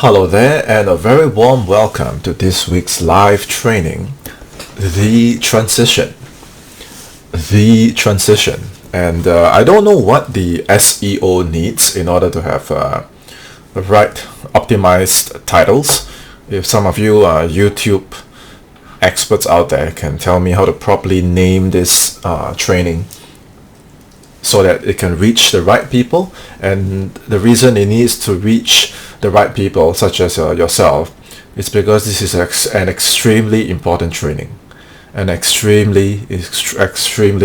Hello there, and a very warm welcome to this week's live training, The Transition. The Transition. And I don't know what the SEO needs in order to have the right optimized titles. If some of you are YouTube experts out there can tell me how to properly name this training so that it can reach the right people, and the reason it needs to reach the right people such as yourself is because this is an extremely important training, extremely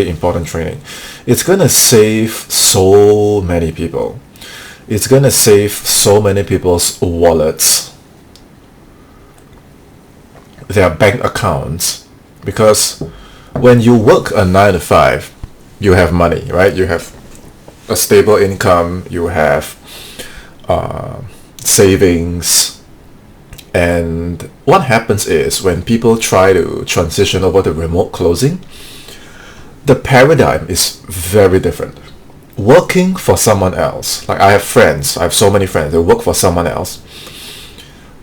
important training. It's gonna save so many people. It's gonna save so many people's wallets, their bank accounts, because when you work a 9 to 5, you have money, right? You have a stable income, you have savings, and what happens is when people try to transition over to remote closing, the paradigm is very different. Working for someone else, like I have so many friends, they work for someone else.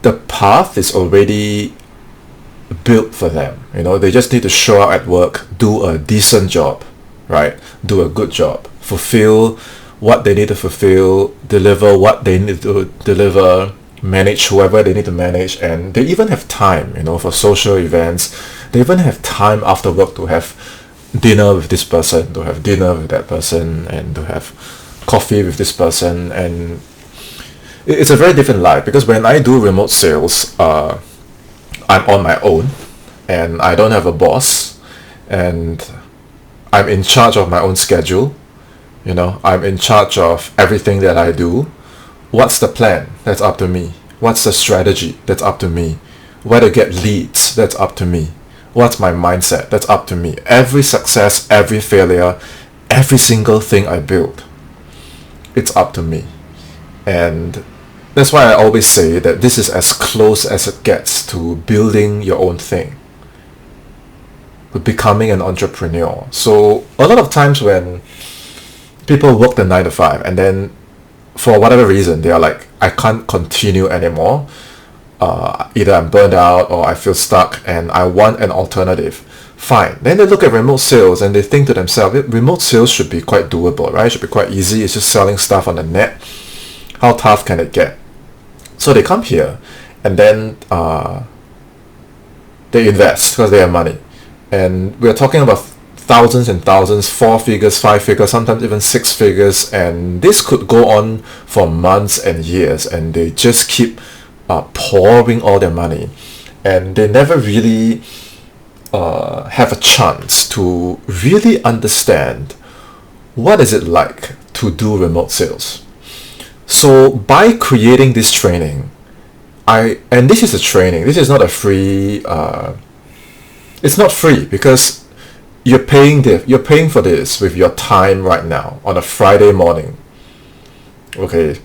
The path is already built for them. They just need to show up at work, do a decent job, right? Do a good job, fulfill what they need to fulfill, deliver what they need to deliver, manage whoever they need to manage, and they even have time, for social events. They even have time after work to have dinner with this person, to have dinner with that person, and to have coffee with this person. And it's a very different life, because when I do remote sales, I'm on my own, and I don't have a boss, and I'm in charge of my own schedule. I'm in charge of everything that I do. What's the plan? That's up to me. What's the strategy? That's up to me. Where to get leads? That's up to me. What's my mindset? That's up to me. Every success, every failure, every single thing I build, it's up to me. And that's why I always say that this is as close as it gets to building your own thing, to becoming an entrepreneur. So a lot of times when people work the 9 to 5 and then for whatever reason they are like, I can't continue anymore, either I'm burned out or I feel stuck and I want an alternative. Fine. Then they look at remote sales and they think to themselves, remote sales should be quite doable, right? It should be quite easy. It's just selling stuff on the net. How tough can it get? So they come here and then they invest because they have money. And we're talking about thousands and thousands, 4 figures, 5 figures, sometimes even 6 figures, and this could go on for months and years, and they just keep pouring all their money, and they never really have a chance to really understand what is it like to do remote sales. So by creating this training, and this is a training, this is not a free, it's not free, because you're paying for this with your time right now on a Friday morning. Okay,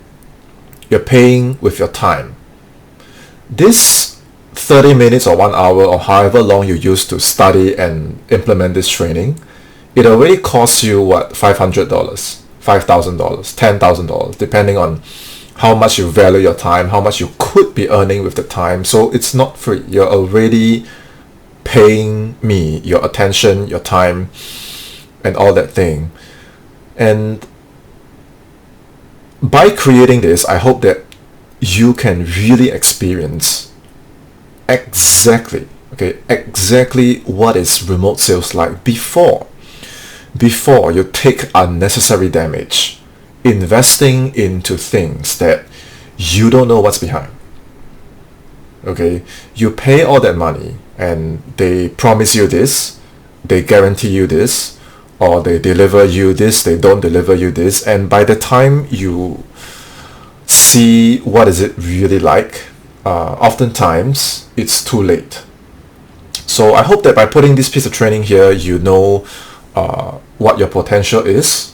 you're paying with your time. This 30 minutes or 1 hour or however long you use to study and implement this training, it already costs you what, $500, $5,000, $10,000, depending on how much you value your time, how much you could be earning with the time. So it's not free. You're already paying me your attention, your time, and all that thing. And by creating this, I hope that you can really experience exactly what is remote sales like before you take unnecessary damage investing into things that you don't know what's behind. Okay, you pay all that money and they promise you this, they guarantee you this, or they deliver you this, they don't deliver you this, and by the time you see what is it really like, oftentimes it's too late. So I hope that by putting this piece of training here, you know what your potential is.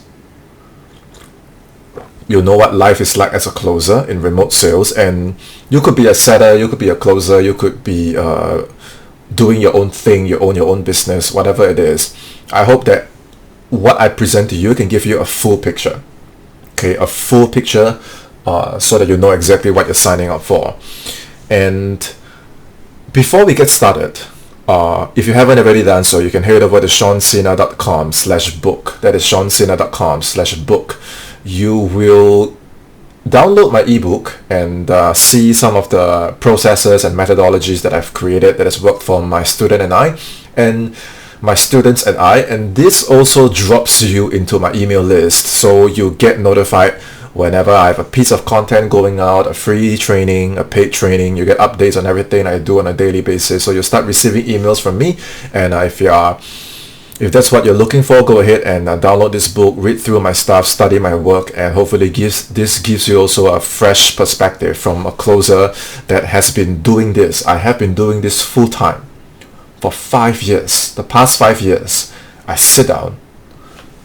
You know what life is like as a closer in remote sales, and you could be a setter, you could be a closer, you could be doing your own thing, you own your own business, whatever it is. I hope that what I present to you can give you a full picture. Okay, a full picture so that you know exactly what you're signing up for. And before we get started, if you haven't already done so, you can head over to seansena.com/book. That is seansena.com/book. You will download my ebook and see some of the processes and methodologies that I've created that has worked for my student and I, and my students and I. And this also drops you into my email list, so you get notified whenever I have a piece of content going out, a free training, a paid training. You get updates on everything I do on a daily basis. So you'll start receiving emails from me. And if that's what you're looking for, go ahead and download this book, read through my stuff, study my work, and hopefully this gives you also a fresh perspective from a closer that has been doing this. I have been doing this full time for 5 years. The past 5 years, I sit down,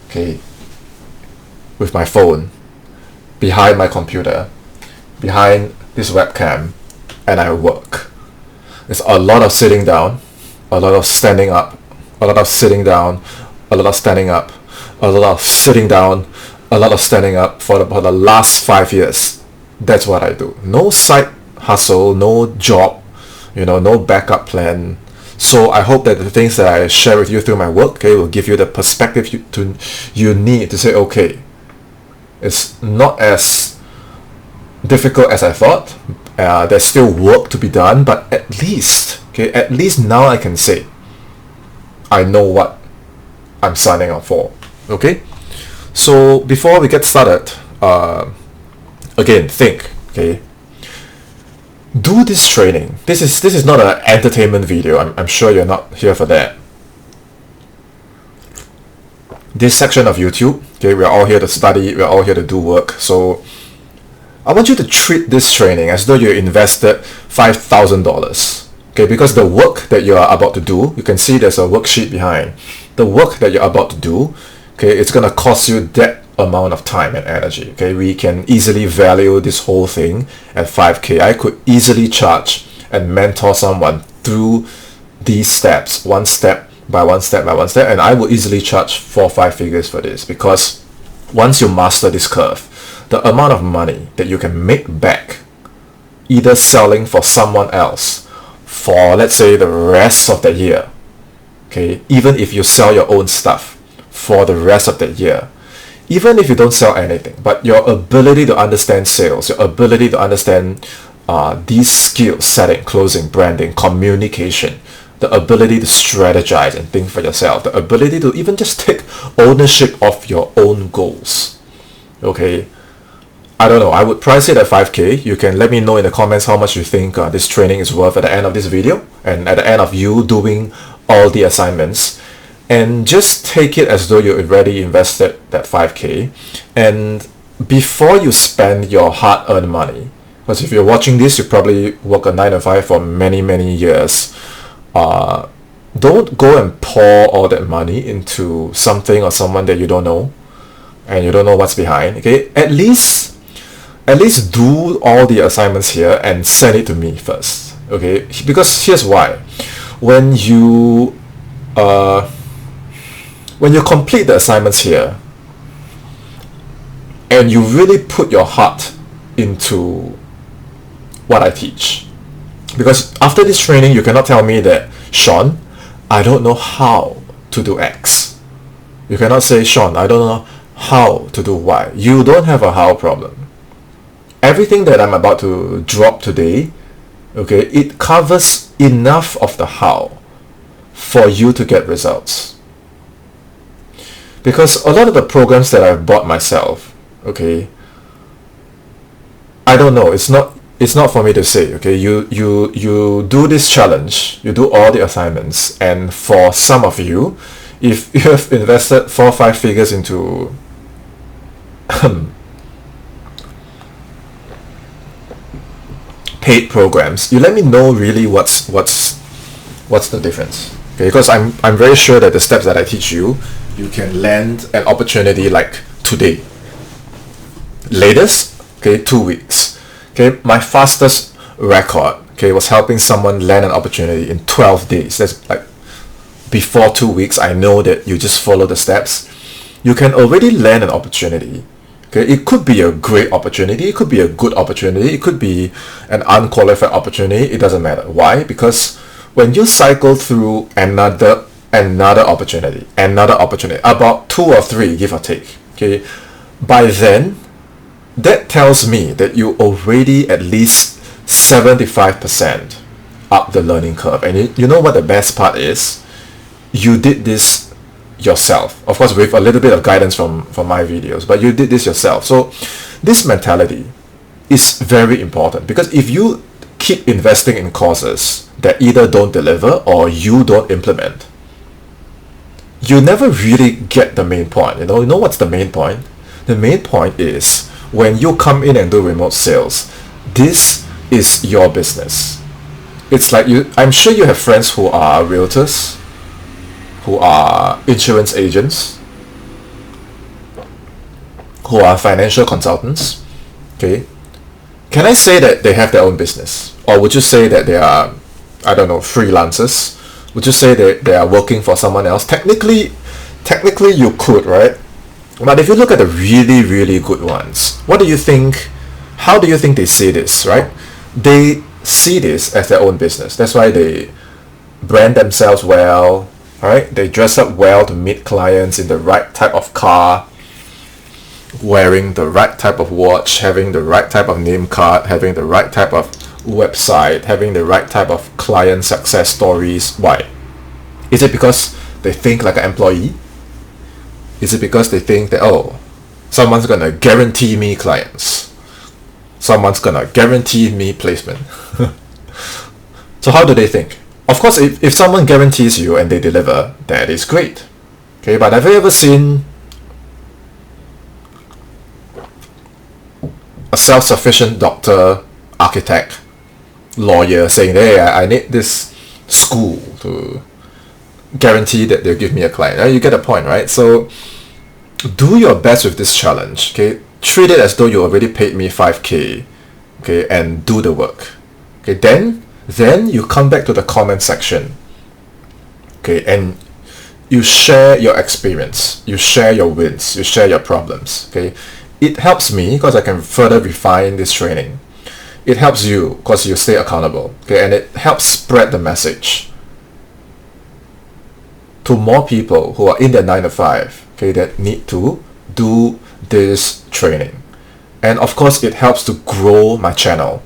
okay, with my phone, behind my computer, behind this webcam, and I work. It's a lot of sitting down, a lot of standing up, a lot of sitting down, a lot of standing up, a lot of sitting down, a lot of standing up for the last 5 years. That's what I do. No side hustle, no job, no backup plan. So I hope that the things that I share with you through my work, okay, will give you the perspective you need to say, okay, it's not as difficult as I thought. There's still work to be done, but at least now I can say I know what I'm signing up for. Okay, so before we get started, again, think. Okay, do this training. This is not an entertainment video. I'm sure you're not here for that. This section of YouTube, okay, we're all here to study, we're all here to do work. So I want you to treat this training as though you invested $5,000. Okay, because the work that you are about to do, you can see there's a worksheet behind. The work that you're about to do, okay, it's gonna cost you that amount of time and energy. Okay, we can easily value this whole thing at 5K. I could easily charge and mentor someone through these steps, one step by one step by one step, and I will easily charge 4-5 figures for this, because once you master this curve, the amount of money that you can make back either selling for someone else for, let's say, the rest of the year, okay, even if you sell your own stuff for the rest of the year, even if you don't sell anything, but your ability to understand sales, your ability to understand these skills, setting, closing, branding, communication, the ability to strategize and think for yourself, the ability to even just take ownership of your own goals. Okay, I don't know, I would price it at 5K. You can let me know in the comments how much you think this training is worth at the end of this video, and at the end of you doing all the assignments. And just take it as though you already invested that 5K. And before you spend your hard-earned money, because if you're watching this, you probably work a 9 to 5 for many years. Don't go and pour all that money into something or someone that you don't know and you don't know what's behind. Okay, at least do all the assignments here and send it to me first. Okay, because here's why. When you complete the assignments here and you really put your heart into what I teach, because after this training, you cannot tell me that, Sean, I don't know how to do X. You cannot say, Sean, I don't know how to do Y. You don't have a how problem. Everything that I'm about to drop today, okay, it covers enough of the how for you to get results. Because a lot of the programs that I've bought myself, okay, I don't know, it's not for me to say. Okay, you do this challenge, you do all the assignments, and for some of you, if you have invested 4-5 figures into paid programs, you let me know really what's the difference. Okay, because I'm very sure that the steps that I teach you can land an opportunity like today, latest, okay, 2 weeks. Okay, my fastest record, okay, was helping someone land an opportunity in 12 days. That's like before 2 weeks. I know that you just follow the steps, you can already land an opportunity Okay, it could be a great opportunity, it could be a good opportunity, it could be an unqualified opportunity. It doesn't matter. Why? Because when you cycle through another opportunity, about 2 or 3, give or take, okay, by then, that tells me that you already at least 75% up the learning curve. And you know what the best part is? You did this yourself, of course with a little bit of guidance from my videos, but you did this yourself. So this mentality is very important, because if you keep investing in courses that either don't deliver or you don't implement, you never really get the main point. You know what's the main point? The main point is when you come in and do remote sales, this is your business. It's like I'm sure you have friends who are realtors, who are insurance agents, who are financial consultants. Okay, can I say that they have their own business, or would you say that they are, I don't know, freelancers? Would you say that they are working for someone else? Technically you could, right? But if you look at the really, really good ones, what do you think? How do you think they see this, right? They see this as their own business. That's why they brand themselves well, all right? They dress up well to meet clients in the right type of car, wearing the right type of watch, having the right type of name card, having the right type of website, having the right type of client success stories. Why? Is it because they think like an employee? Is it because they think that, oh, someone's gonna guarantee me clients, someone's gonna guarantee me placement? So how do they think? Of course, if someone guarantees you and they deliver, that is great. Okay, but have you ever seen a self-sufficient doctor, architect, lawyer saying, hey, I need this school to guarantee that they'll give me a client? You get the point, right? So do your best with this challenge. Okay, treat it as though you already paid me 5k, okay, and do the work. Okay, then you come back to the comment section, okay, and you share your experience, you share your wins, you share your problems. Okay, it helps me because I can further refine this training. It helps you because you stay accountable. Okay, and it helps spread the message to more people who are in their 9 to 5, okay, that need to do this training. And of course, it helps to grow my channel,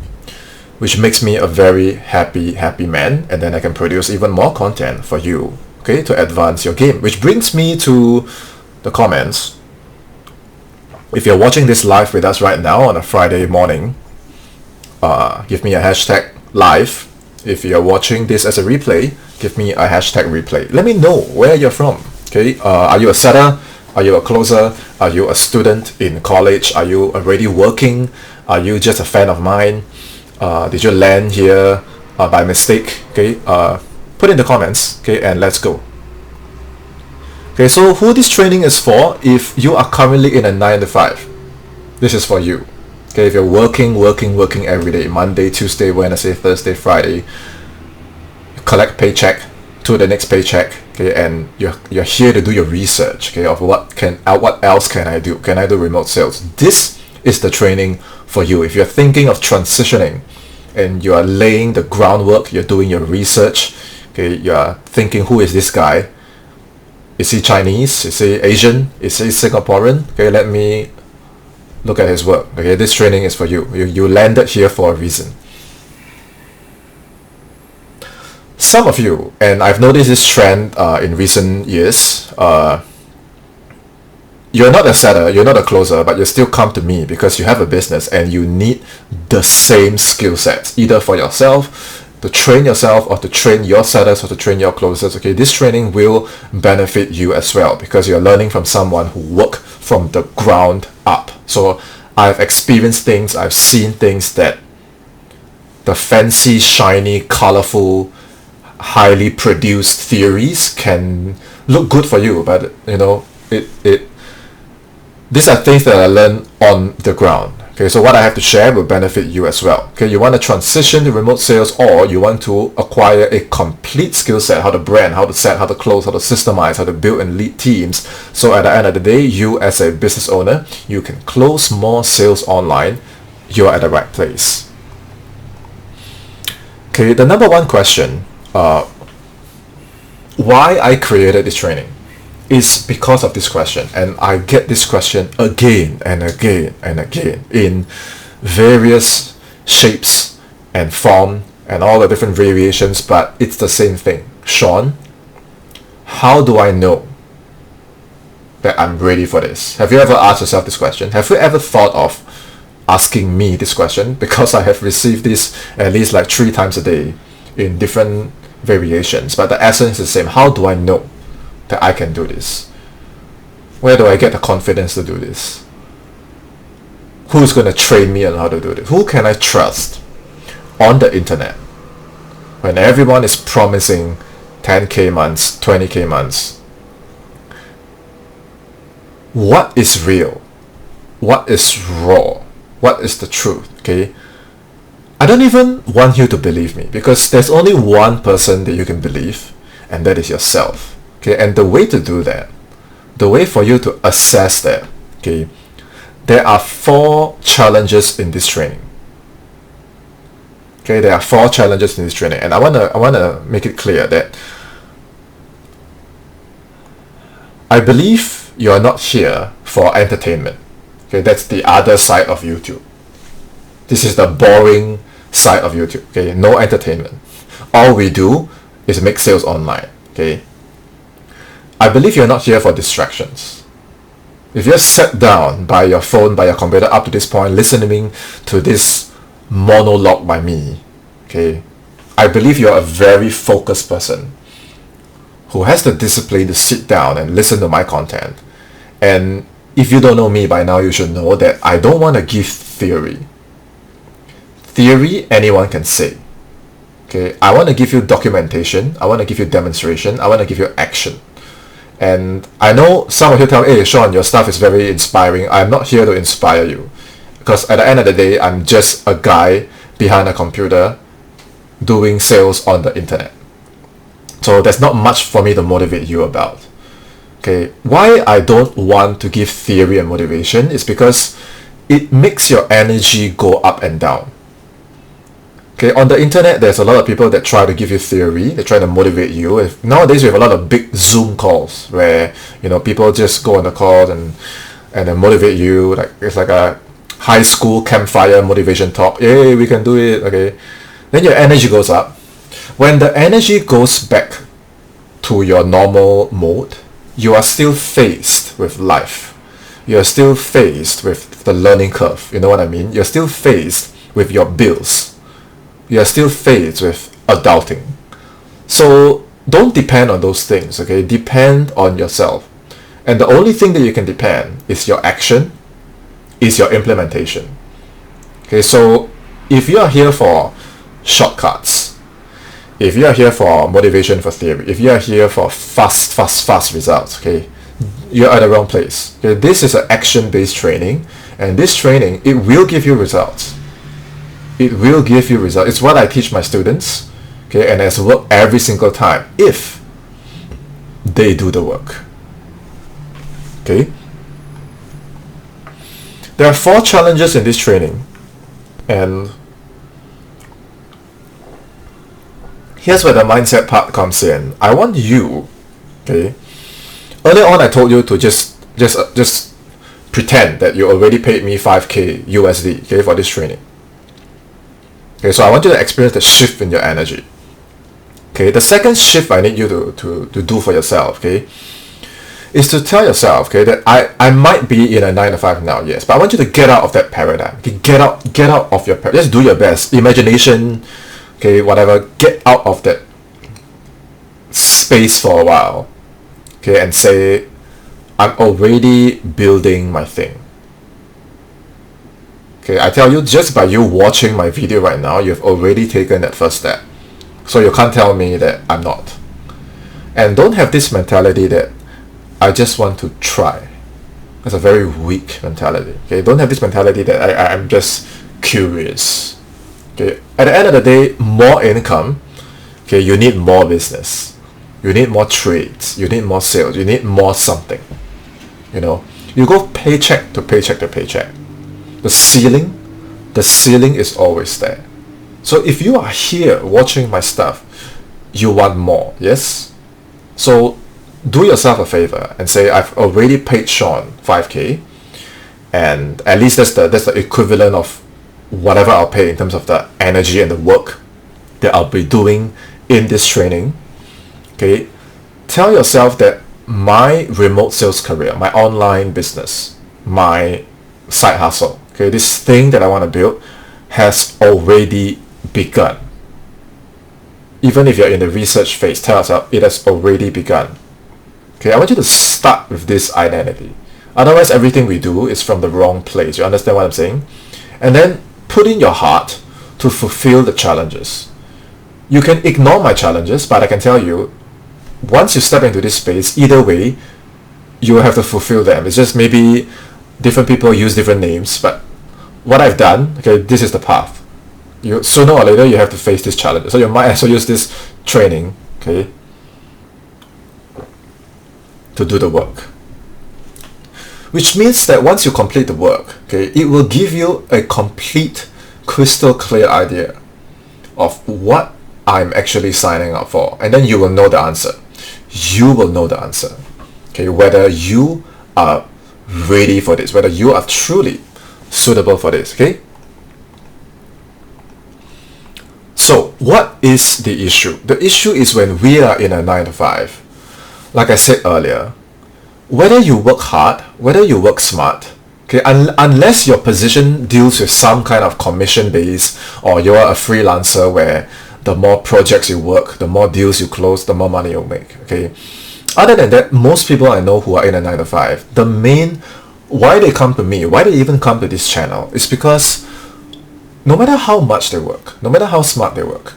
which makes me a very happy man, and then I can produce even more content for you, okay, to advance your game. Which brings me to the comments. If you're watching this live with us right now on a Friday morning, give me a hashtag live. If you're watching this as a replay, give me a hashtag replay. Let me know where you're from. Okay, are you a setter? Are you a closer? Are you a student in college? Are you already working? Are you just a fan of mine? Did you land here by mistake? Okay, put in the comments. Okay, and let's go. Okay, so who this training is for? If you are currently in a 9 to 5, this is for you. Okay, if you're working every day, Monday, Tuesday, Wednesday, Thursday, Friday, you collect paycheck to the next paycheck, okay, and you're here to do your research, okay, of what else can I do? Can I do remote sales? This is the training for you. If you're thinking of transitioning and you are laying the groundwork, you're doing your research, okay, you are thinking, who is this guy? Is he Chinese? Is he Asian? Is he Singaporean? Okay, let me look at his work. Okay, this training is for you. You landed here for a reason. Some of you, and I've noticed this trend in recent years, you're not a setter, you're not a closer, but you still come to me because you have a business and you need the same skill sets, either for yourself, to train yourself, or to train your setters, or to train your closers. Okay, this training will benefit you as well because you're learning from someone who worked from the ground up. So I've experienced things, I've seen things that the fancy, shiny, colorful, highly produced theories can look good for you, but you know, these are things that I learned on the ground. Okay, so what I have to share will benefit you as well. Okay, you want to transition to remote sales, or you want to acquire a complete skill set, how to brand, how to set, how to close, how to systemize, how to build and lead teams. So at the end of the day, you as a business owner, you can close more sales online. You're at the right place. Okay, the number one question, why I created this training is because of this question, and I get this question again and again and again in various shapes and form and all the different variations, but it's the same thing. Sean, how do I know that I'm ready for this? Have you ever asked yourself this question? Have you ever thought of asking me this question? Because I have received this at least like 3 times a day in different variations, but the essence is the same. How do I know that I can do this? Where do I get the confidence to do this? Who's going to train me on how to do this? Who can I trust on the internet when everyone is promising 10k months, 20k months? What is real? What is raw? What is the truth? Okay, I don't even want you to believe me, because there's only one person that you can believe, and that is yourself. Okay, and the way to do that, the way for you to assess that, okay, there are 4 challenges in this training. Okay, there are 4 challenges in this training, and I wanna make it clear that I believe you are not here for entertainment. Okay, that's the other side of YouTube. This is the boring side of YouTube. Okay, no entertainment. All we do is make sales online. Okay, I believe you're not here for distractions. If you're sat down by your phone, by your computer up to this point, listening to this monologue by me, okay, I believe you're a very focused person who has the discipline to sit down and listen to my content. And if you don't know me by now, you should know that I don't want to give theory. Theory, anyone can say. Okay, I want to give you documentation, I want to give you demonstration, I want to give you action. And I know some of you tell me, hey Sean, your stuff is very inspiring. I'm not here to inspire you, because at the end of the day, I'm just a guy behind a computer doing sales on the internet. So there's not much for me to motivate you about. Okay, why I don't want to give theory and motivation is because it makes your energy go up and down. Okay, on the internet, there's a lot of people that try to give you theory, they try to motivate you. Nowadays, we have a lot of big Zoom calls where, you know, people just go on the call and then motivate you. Like, it's like a high school campfire motivation talk. Hey, we can do it. Okay, then your energy goes up. When the energy goes back to your normal mode, you are still faced with life. You're still faced with the learning curve. You know what I mean? You're still faced with your bills. You're still faced with adulting. So don't depend on those things, okay? Depend on yourself. And the only thing that you can depend is your action, is your implementation. Okay, so if you are here for shortcuts, if you are here for motivation for theory, if you are here for fast results, okay, you're at the wrong place. Okay, this is an action-based training, and this training, it will give you results. It will give you results. It's what I teach my students, okay, and it's work every single time if they do the work. Okay. There are 4 challenges in this training, and here's where the mindset part comes in. I want you, okay. Earlier on, I told you to just pretend that you already paid me 5k USD, okay, for this training. Okay, so I want you to experience the shift in your energy. Okay, the second shift I need you to do for yourself, okay, is to tell yourself, okay, that I might be in a 9 to 5 now, yes, but I want you to get out of that paradigm. Okay, get out of your paradigm. Just do your best. Imagination, okay, whatever. Get out of that space for a while, okay, and say, I'm already building my thing. Okay, I tell you, just by you watching my video right now, you've already taken that first step. So you can't tell me that I'm not. And don't have this mentality that I just want to try. That's a very weak mentality. Okay, don't have this mentality that I'm just curious. Okay, at the end of the day, more income. Okay, you need more business. You need more trades. You need more sales. You need more something. You know, you go paycheck to paycheck to paycheck. The ceiling is always there. So if you are here watching my stuff, you want more, yes? So do yourself a favor and say, I've already paid Sean 5K, and at least that's the equivalent of whatever I'll pay in terms of the energy and the work that I'll be doing in this training. Okay, tell yourself that my remote sales career, my online business, my side hustle, okay, this thing that I want to build has already begun. Even if you're in the research phase, tell yourself it has already begun. Okay, I want you to start with this identity. Otherwise, everything we do is from the wrong place. You understand what I'm saying? And then put in your heart to fulfill the challenges. You can ignore my challenges, but I can tell you, once you step into this space, either way, you will have to fulfill them. It's just maybe different people use different names, but what I've done, okay, this is the path. You sooner or later you have to face this challenge. So you might as well use this training, okay, to do the work. Which means that once you complete the work, okay, it will give you a complete, crystal clear idea of what I'm actually signing up for. And then you will know the answer. You will know the answer. Okay, whether you are ready for this, whether you are truly suitable for this, okay? So, what is the issue? The issue is when we are in a 9 to 5. Like I said earlier, whether you work hard, whether you work smart, okay, unless your position deals with some kind of commission base, or you're a freelancer where the more projects you work, the more deals you close, the more money you make, okay? Other than that, most people I know who are in a 9 to 5, the main, why they come to me, why they even come to this channel, is because no matter how much they work, no matter how smart they work,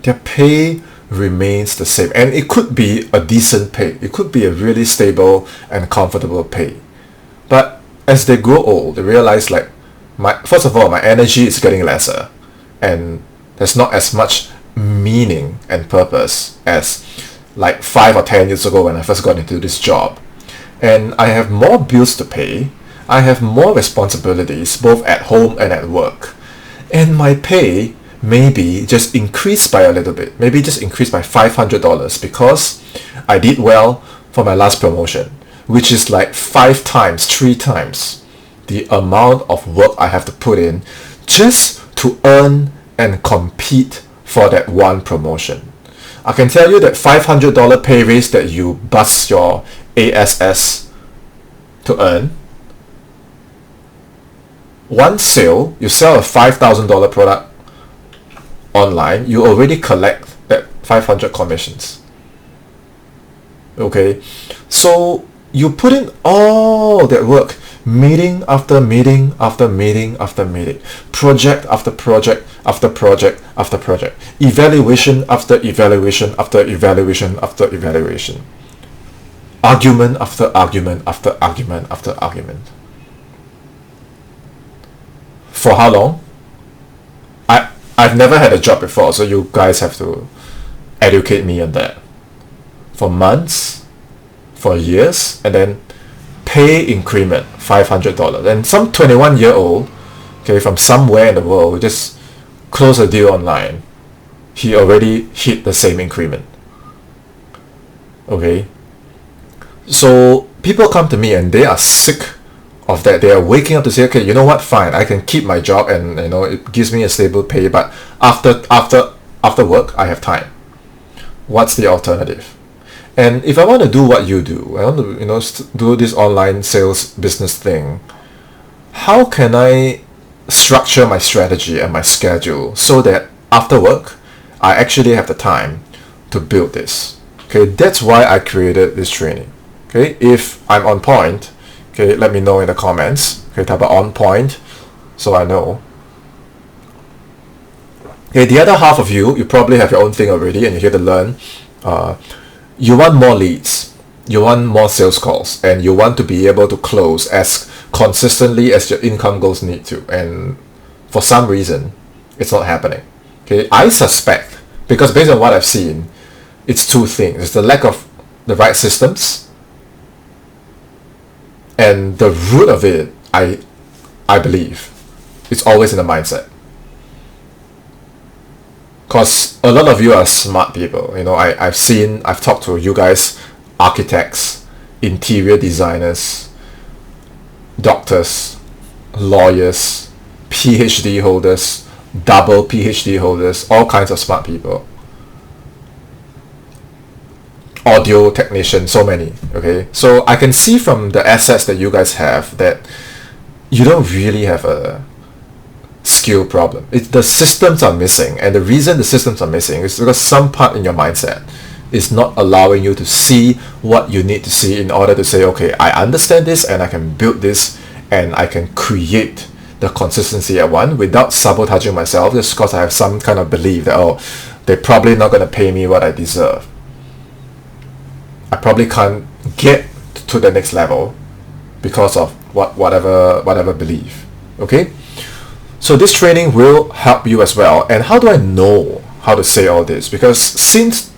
their pay remains the same. And it could be a decent pay. It could be a really stable and comfortable pay. But as they grow old, they realize like, first of all, my energy is getting lesser. And there's not as much meaning and purpose as like 5 or 10 years ago when I first got into this job. And I have more bills to pay. I have more responsibilities both at home and at work. And my pay maybe just increased by a little bit. Maybe just increased by $500 because I did well for my last promotion, which is like 3 times the amount of work I have to put in just to earn and compete for that one promotion. I can tell you that $500 pay raise that you bust your ASS to earn, one sale, you sell a $5,000 product online, you already collect that 500 commissions. Okay, so you put in all that work, meeting after meeting after meeting after meeting, project after project after project after project, evaluation after evaluation after evaluation after evaluation, argument after argument after argument after argument. For how long? I've never had a job before, so you guys have to educate me on that. For months, for years, and then pay increment $500. And some 21-year-old, okay, from somewhere in the world, just close a deal online. He already hit the same increment. Okay, so people come to me and they are sick of that. They are waking up to say, okay, you know what, fine, I can keep my job and you know it gives me a stable pay, but after work I have time. What's the alternative? And if I want to do what you do, I want to do this online sales business thing, how can I structure my strategy and my schedule so that after work I actually have the time to build this? Okay, that's why I created this training. Okay, if I'm on point, okay, let me know in the comments. Okay, type of on point so I know. Okay, the other half of you probably have your own thing already and you're here to learn. You want more leads. you want more sales calls, and you want to be able to close as consistently as your income goals need to, and for some reason it's not happening. Okay, I suspect, because based on what I've seen, it's two things. It's the lack of the right systems, and the root of it, I believe, it's always in the mindset. Because a lot of you are smart people. I've talked to you guys, architects, interior designers, doctors, lawyers, PhD holders, double PhD holders, all kinds of smart people. Audio technician, so many. Okay, so I can see from the assets that you guys have that you don't really have a skill problem. The systems are missing, and the reason the systems are missing is because some part in your mindset is not allowing you to see what you need to see in order to say, okay, I understand this and I can build this and I can create the consistency I want without sabotaging myself just because I have some kind of belief that, they're probably not going to pay me what I deserve. I probably can't get to the next level because of whatever belief. Okay? So this training will help you as well. And how do I know how to say all this? Because since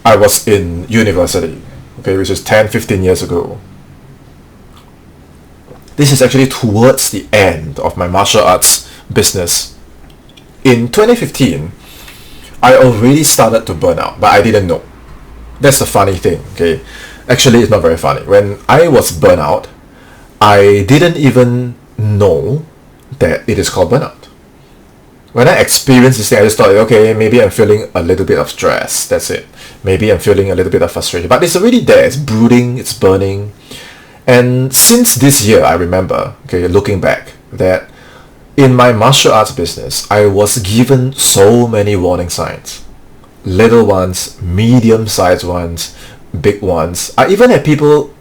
I was in university, okay, which is 10-15 years ago, this is actually towards the end of my martial arts business. In 2015, I already started to burn out, but I didn't know. That's the funny thing, okay? Actually, it's not very funny. When I was burnt out, I didn't even know that it is called burnout. When I experienced this thing, I just thought, okay, maybe I'm feeling a little bit of stress. That's it. Maybe I'm feeling a little bit of frustration. But it's already there. It's brooding. It's burning. And since this year, I remember, okay, looking back, that in my martial arts business, I was given so many warning signs. Little ones, medium-sized ones, big ones. I even had people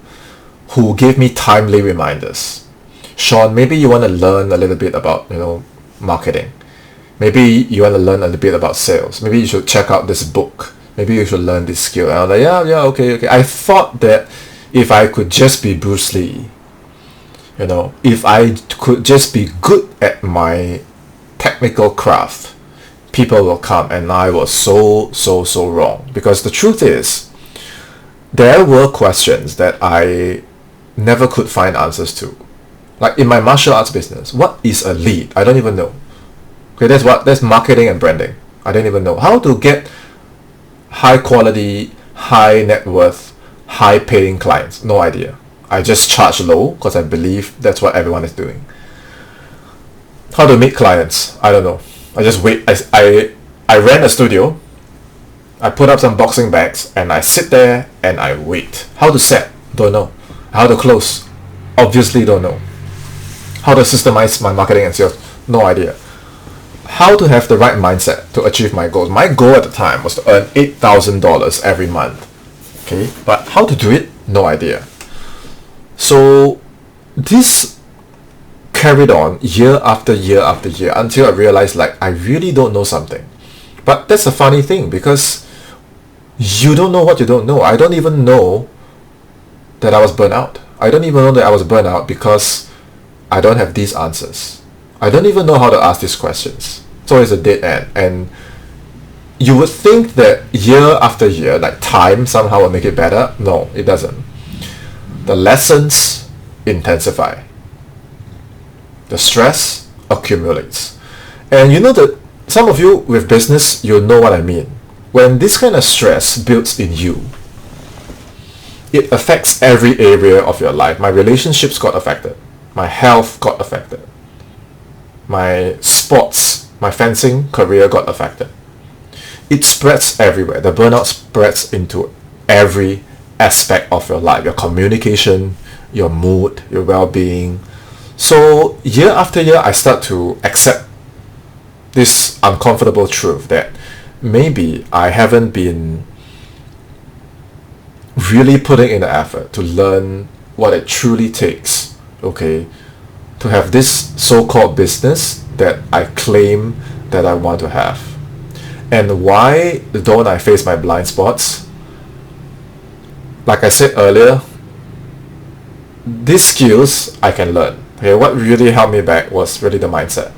who gave me timely reminders. Sean, maybe you want to learn a little bit about, marketing. Maybe you want to learn a little bit about sales. Maybe you should check out this book. Maybe you should learn this skill. And I was like, yeah, okay. I thought that if I could just be Bruce Lee, if I could just be good at my technical craft, people will come. And I was so wrong. Because the truth is, there were questions that I never could find answers to. Like in my martial arts business, what is a lead? I don't even know. Okay, that's marketing and branding. I don't even know. How to get high quality, high net worth, high paying clients? No idea. I just charge low because I believe that's what everyone is doing. How to meet clients? I don't know. I just wait. I rent a studio. I put up some boxing bags and I sit there and I wait. How to set? Don't know. How to close? Obviously don't know. How to systemize my marketing and sales? No idea. How to have the right mindset to achieve my goals? My goal at the time was to earn $8,000 every month. Okay, but how to do it? No idea. So this carried on year after year after year until I realized I really don't know something. But that's a funny thing because you don't know what you don't know. I don't even know that I was burnt out. I don't even know that I was burnt out because I don't have these answers. I don't even know how to ask these questions. So it's a dead end. And you would think that year after year, time somehow will make it better. No, it doesn't. The lessons intensify. The stress accumulates. And you know that some of you with business, you know what I mean. When this kind of stress builds in you, it affects every area of your life. My relationships got affected. My health got affected. My sports, my fencing career got affected. It spreads everywhere. The burnout spreads into every aspect of your life. Your communication, your mood, your well-being. So year after year, I start to accept this uncomfortable truth that maybe I haven't been really putting in the effort to learn what it truly takes, okay, to have this so-called business that I claim that I want to have. And why don't I face my blind spots? like I said earlier, these skills I can learn. Okay, what really held me back was really the mindset.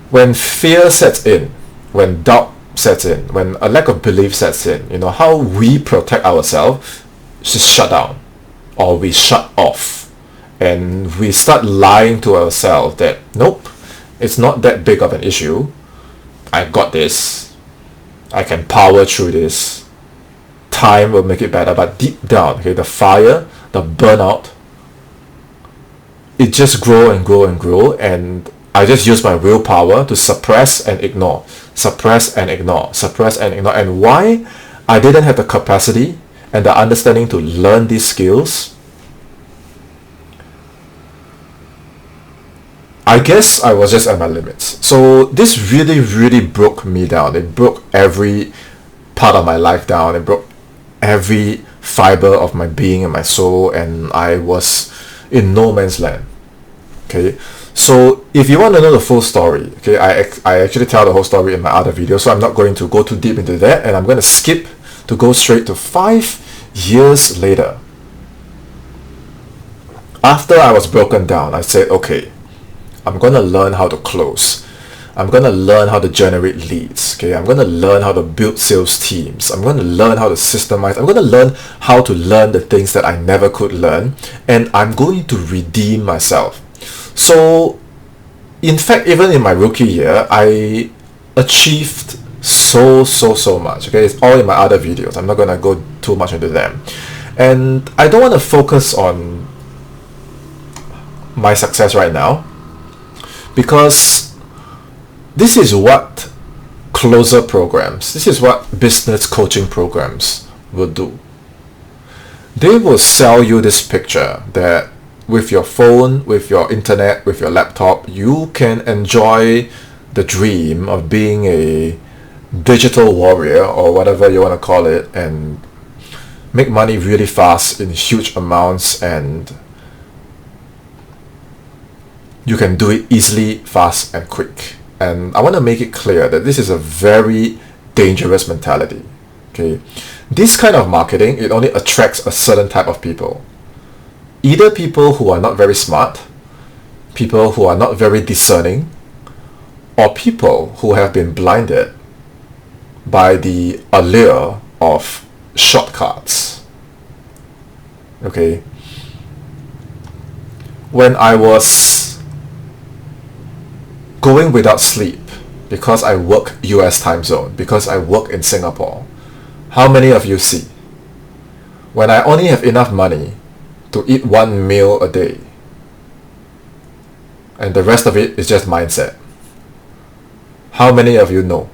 When fear sets in, when doubt sets in, when a lack of belief sets in, how we protect ourselves is just shut down, or we shut off, and we start lying to ourselves that nope, it's not that big of an issue. I got this. I can power through this. Time will make it better. But deep down, okay, the fire, the burnout, it just grow and grow and grow, and I just use my willpower to suppress and ignore, suppress and ignore, suppress and ignore. And why I didn't have the capacity and the understanding to learn these skills, I guess I was just at my limits. So this really, really broke me down. It broke every part of my life down. It broke every fiber of my being and my soul, and I was in no man's land. Okay, so if you want to know the full story, okay, I actually tell the whole story in my other video, so I'm not going to go too deep into that, and I'm going to skip to go straight to 5 years later. After I was broken down, I said, okay, I'm going to learn how to close. I'm going to learn how to generate leads. Okay, I'm going to learn how to build sales teams. I'm going to learn how to systemize. I'm going to learn how to learn the things that I never could learn, and I'm going to redeem myself. So, in fact, even in my rookie year, I achieved so much. Okay, it's all in my other videos. I'm not going to go too much into them. And I don't want to focus on my success right now, because this is what closer programs, this is what business coaching programs will do. They will sell you this picture that with your phone, with your internet, with your laptop, you can enjoy the dream of being a digital warrior, or whatever you want to call it, and make money really fast in huge amounts, and you can do it easily, fast, and quick. And I want to make it clear that this is a very dangerous mentality. Okay, this kind of marketing, it only attracts a certain type of people. Either people who are not very smart, people who are not very discerning, or people who have been blinded by the allure of shortcuts. Okay, when I was going without sleep because I work US time zone, because I work in Singapore, how many of you see? When I only have enough money to eat one meal a day, and the rest of it is just mindset. How many of you know?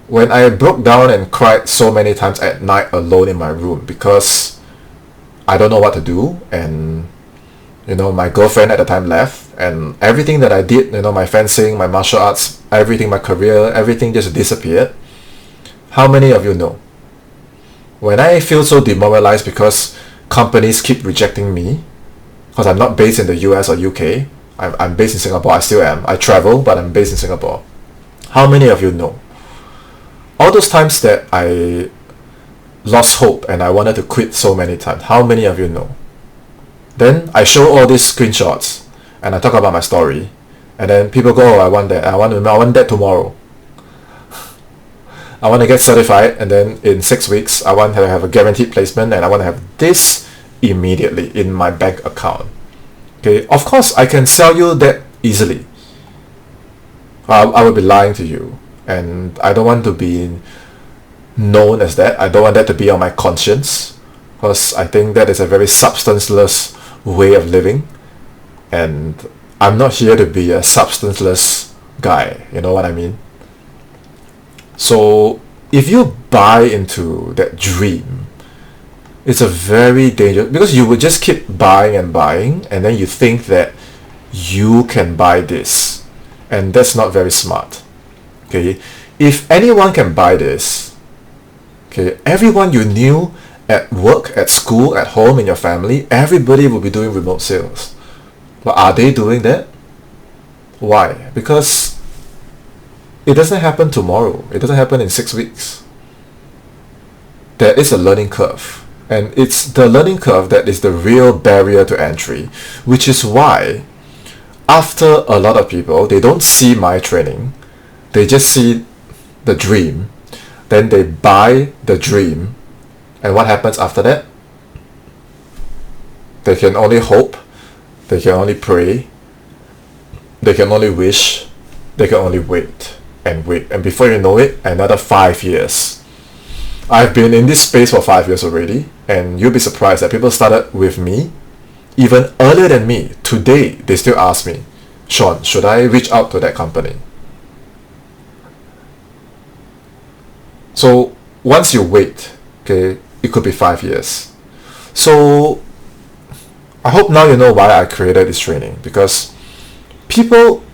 When I broke down and cried so many times at night alone in my room because I don't know what to do, and my girlfriend at the time left, and everything that I did, my fencing, my martial arts, everything, my career, everything just disappeared. How many of you know? When I feel so demoralized because companies keep rejecting me, because I'm not based in the US or UK, I'm based in Singapore. I still am. I travel, but I'm based in Singapore. How many of you know? All those times that I lost hope and I wanted to quit so many times, how many of you know? Then I show all these screenshots and I talk about my story, and then people go, oh, I want that. I want that tomorrow. I want to get certified, and then in 6 weeks I want to have a guaranteed placement, and I want to have this immediately in my bank account. Okay, of course I can sell you that easily. I would be lying to you, and I don't want to be known as that. I don't want that to be on my conscience, because I think that is a very substanceless way of living, and I'm not here to be a substanceless guy, you know what I mean? So if you buy into that dream, it's a very dangerous, because you would just keep buying and buying, and then you think that you can buy this, and that's not very smart. Okay, if anyone can buy this, okay, everyone you knew at work, at school, at home, in your family, everybody will be doing remote sales. But are they doing that? Why? Because it doesn't happen tomorrow. It doesn't happen in 6 weeks. there is a learning curve. And it's the learning curve that is the real barrier to entry, which is why after a lot of people, they don't see my training, they just see the dream, then they buy the dream, and what happens after that? They can only hope, they can only pray, they can only wish, they can only wait, and before you know it, another 5 years. I've been in this space for 5 years already, and you'll be surprised that people started with me even earlier than me. Today, they still ask me, Sean, should I reach out to that company? So once you wait, okay, it could be 5 years. So I hope now you know why I created this training, because people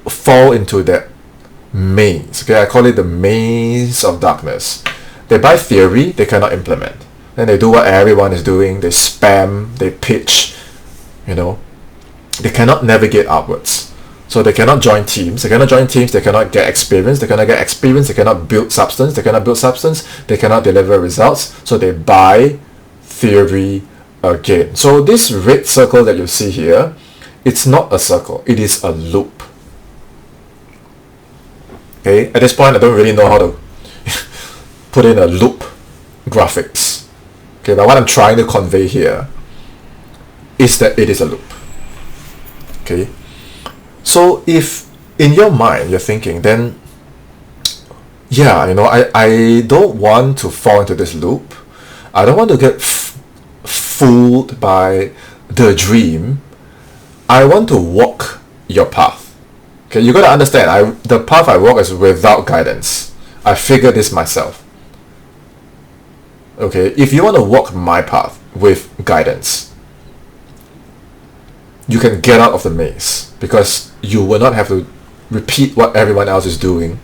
fall into that maze. Okay, I call it the maze of darkness. They buy theory, they cannot implement. Then they do what everyone is doing. They spam, they pitch, they cannot navigate outwards. So they cannot join teams. They cannot join teams, they cannot get experience. They cannot get experience, they cannot build substance. They cannot build substance, they cannot deliver results. So they buy theory again. So this red circle that you see here, it's not a circle, it is a loop. Okay, at this point I don't really know how to put in a loop graphics. Okay, but what I'm trying to convey here is that it is a loop. Okay, so if in your mind you're thinking, then yeah, I don't want to fall into this loop. I don't want to get fooled by the dream. I want to walk your path. Okay, you got to understand, the path I walk is without guidance. I figured this myself. Okay, if you want to walk my path with guidance, you can get out of the maze, because you will not have to repeat what everyone else is doing.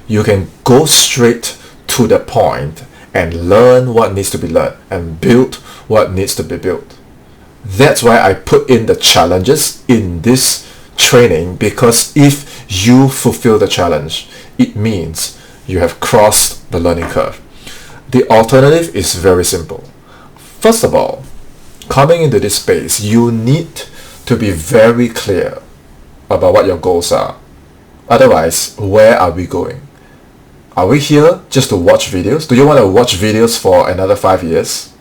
You can go straight to the point and learn what needs to be learned and build what needs to be built. That's why I put in the challenges in this training, because if you fulfill the challenge, it means you have crossed the learning curve. The alternative is very simple. First of all, coming into this space, you need to be very clear about what your goals are. Otherwise, where are we going? Are we here just to watch videos? Do you want to watch videos for another 5 years?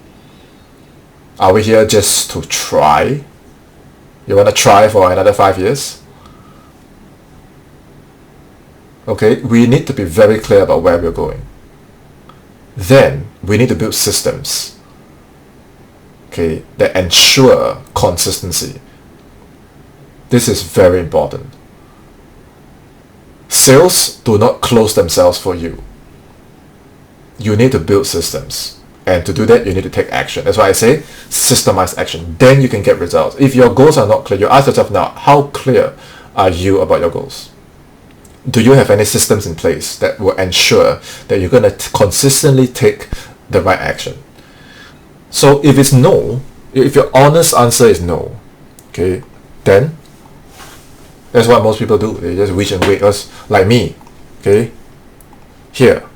Are we here just to try? You want to try for another 5 years? Okay, we need to be very clear about where we're going. Then we need to build systems, okay, that ensure consistency. This is very important. Sales do not close themselves for you. You need to build systems. And to do that, you need to take action. That's why I say systemize action. Then you can get results. If your goals are not clear, you ask yourself now, how clear are you about your goals? Do you have any systems in place that will ensure that you're going to consistently take the right action? So if it's no, if your honest answer is no, okay, then that's what most people do. They just wish and wait. Because like me, okay, here,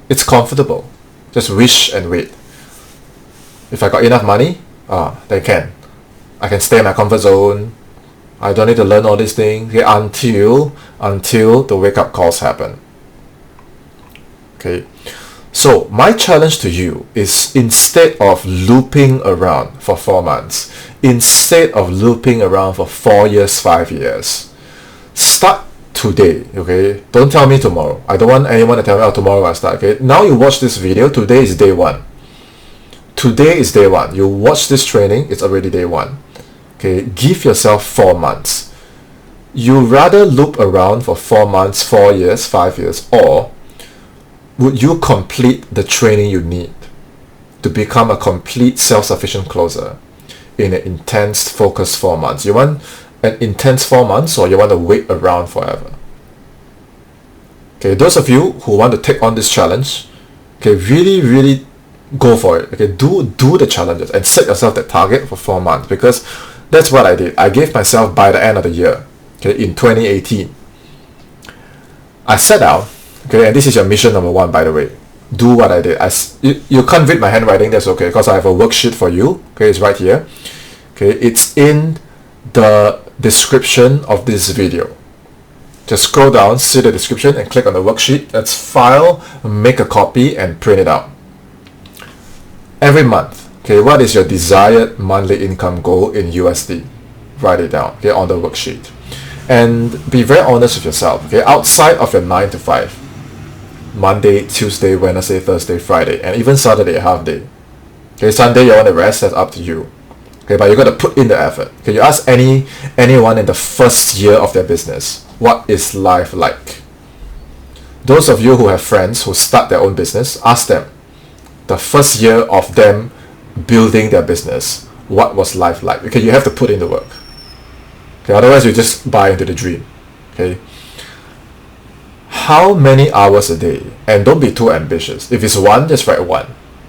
it's comfortable. Just wish and wait. If I got enough money, then I can stay in my comfort zone. I don't need to learn all these things, okay, until the wake-up calls happen. Okay, so my challenge to you is, instead of looping around for 4 months, instead of looping around for 4 years, 5 years, start today. Okay, don't tell me tomorrow. I don't want anyone to tell me, tomorrow I'll start. Okay, now you watch this video, today is day 1. Today is day 1. You watch this training, it's already day 1. Okay, give yourself 4 months. You rather loop around for 4 months, 4 years, 5 years, or would you complete the training you need to become a complete self-sufficient closer in an intense, focused 4 months? You want an intense 4 months, or you want to wait around forever? Okay, those of you who want to take on this challenge, okay, really go for it. Okay, do the challenges and set yourself that target for 4 months, because that's what I did. I gave myself by the end of the year, okay, in 2018. I set out, okay, and this is your mission number 1, by the way. do what I did. You can't read my handwriting, that's okay, because I have a worksheet for you. Okay, it's right here. Okay, it's in the description of this video. Just scroll down, see the description, and click on the worksheet. That's file, make a copy, and print it out. Every month, okay, what is your desired monthly income goal in USD? Write it down, okay, on the worksheet. And be very honest with yourself, okay, outside of your 9 to 5, Monday, Tuesday, Wednesday, Thursday, Friday, and even Saturday, half day. Okay, Sunday you want to rest, that's up to you. Okay, but you got to put in the effort. Okay, you ask anyone in the first year of their business, what is life like? Those of you who have friends who start their own business, ask them, the first year of them building their business, what was life like? Okay, you have to put in the work. Okay, otherwise you just buy into the dream. Okay, how many hours a day? And don't be too ambitious. If it's 1, just write 1.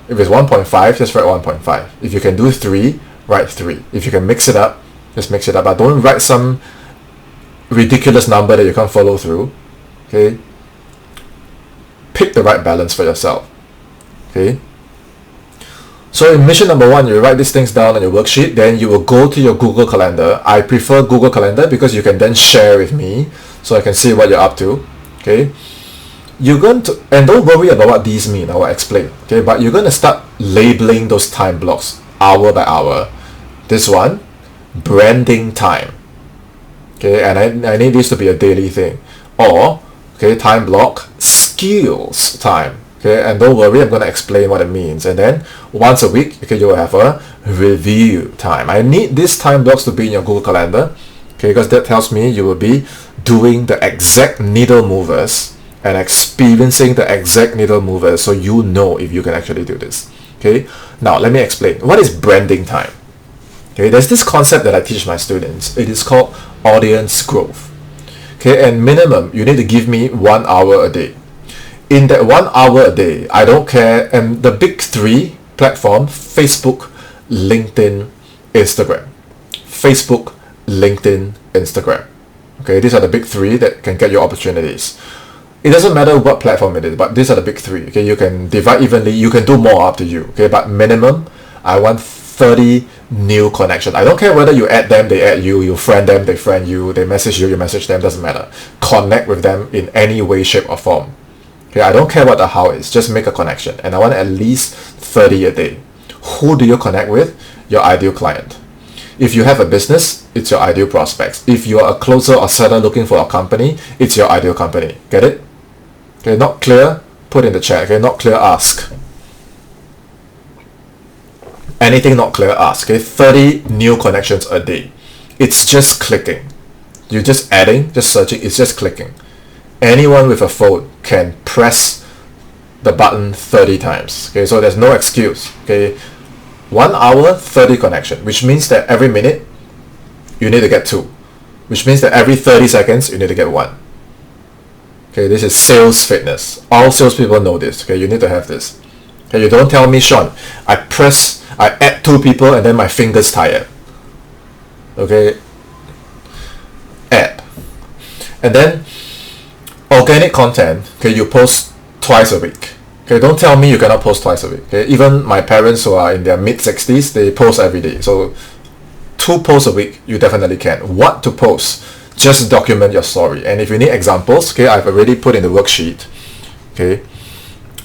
If it's 1.5, just write 1.5. If you can do 3, write 3. If you can mix it up, just mix it up. But don't write some ridiculous number that you can't follow through. Okay, pick the right balance for yourself. Okay, so in mission number 1, you write these things down on your worksheet, then you will go to your Google Calendar. I prefer Google Calendar because you can then share with me so I can see what you're up to. Okay, you're going to, and don't worry about what these mean, I will explain. Okay, but you're going to start labeling those time blocks hour by hour. This one, branding time. Okay, and I need this to be a daily thing. Or, okay, time block, skills time. Okay, and don't worry, I'm going to explain what it means. And then once a week, okay, you will have a review time. I need these time blocks to be in your Google Calendar. Okay, because that tells me you will be doing the exact needle movers and experiencing the exact needle movers, so you know if you can actually do this. Okay, now let me explain. What is branding time? Okay, there's this concept that I teach my students. It is called audience growth. Okay, and minimum, you need to give me 1 hour a day. In that 1 hour a day, I don't care, and the big 3 platform, Facebook, LinkedIn, Instagram. Facebook, LinkedIn, Instagram. Okay, these are the big 3 that can get you opportunities. It doesn't matter what platform it is, but these are the big 3. Okay, you can divide evenly, you can do more, up to you. Okay, but minimum, I want 30 new connections. I don't care whether you add them, they add you, you friend them, they friend you, they message you, you message them, doesn't matter. Connect with them in any way, shape or form. Okay, I don't care what the how is, just make a connection. And I want at least 30 a day. Who do you connect with? Your ideal client. If you have a business, it's your ideal prospects. If you are a closer or seller looking for a company, it's your ideal company. Get it? Okay, not clear? Put in the chat. Okay, not clear, ask. Anything not clear, ask. Okay, 30 new connections a day. It's just clicking. You're just adding, just searching, it's just clicking. Anyone with a phone can press the button 30 times. Okay, so there's no excuse. Okay, 1 hour, 30 connection, which means that every minute you need to get 2, which means that every 30 seconds you need to get 1. Okay, this is sales fitness. All salespeople know this. Okay, you need to have this. Okay, you don't tell me, Sean, I add 2 people and then my fingers tired. Okay, add. And then organic content, okay, you post twice a week. Okay, don't tell me you cannot post twice a week. Okay, even my parents who are in their mid-60s, they post every day. So 2 posts a week, you definitely can. What to post? Just document your story. And if you need examples, okay, I've already put in the worksheet. Okay,